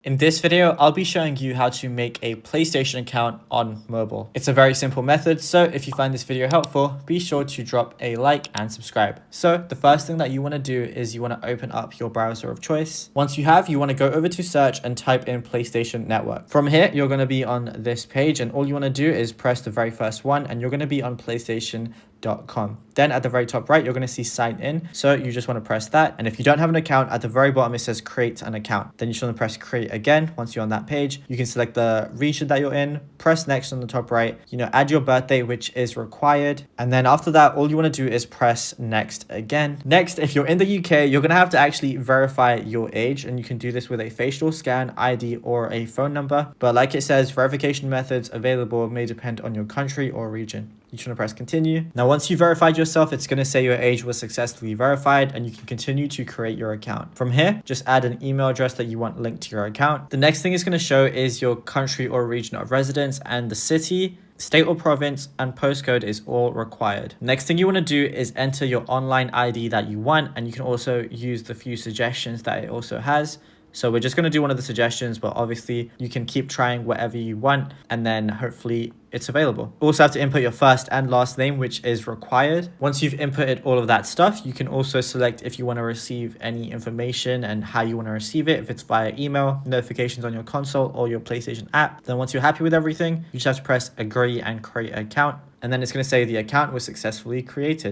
In this video, I'll be showing you how to make a PlayStation account on mobile. It's a very simple method, so if you find this video helpful, be sure to drop a like and subscribe. So the first thing that you want to do is you want to open up your browser of choice. Once you have, you want to go over to search and type in PlayStation Network. From here, you're going to be on this page, and all you want to do is press the very first one, and you're going to be on PlayStation.com. Then at the very top right, you're going to see sign in. So you just want to press that. And if you don't have an account, at the very bottom, it says create an account. Then you just want to press create again. Once you're on that page, you can select the region that you're in, press next on the top right, add your birthday, which is required. And then after that, all you want to do is press next again. Next, if you're in the UK, you're going to have to actually verify your age. And you can do this with a facial scan, ID, or a phone number. But like it says, verification methods available may depend on your country or region. You just want to press continue. Now, once you verified yourself, it's going to say your age was successfully verified and you can continue to create your account. From here, just add an email address that you want linked to your account. The next thing it's going to show is your country or region of residence, and the city, state or province, and postcode is all required. Next thing you want to do is enter your online ID that you want, and you can also use the few suggestions that it also has. So we're just going to do one of the suggestions, but obviously you can keep trying whatever you want, and then hopefully it's available. Also have to input your first and last name, which is required. Once you've inputted all of that stuff, you can also select if you want to receive any information and how you want to receive it, if it's via email, notifications on your console, or your PlayStation app. Then once you're happy with everything, you just have to press agree and create an account. And then it's going to say the account was successfully created.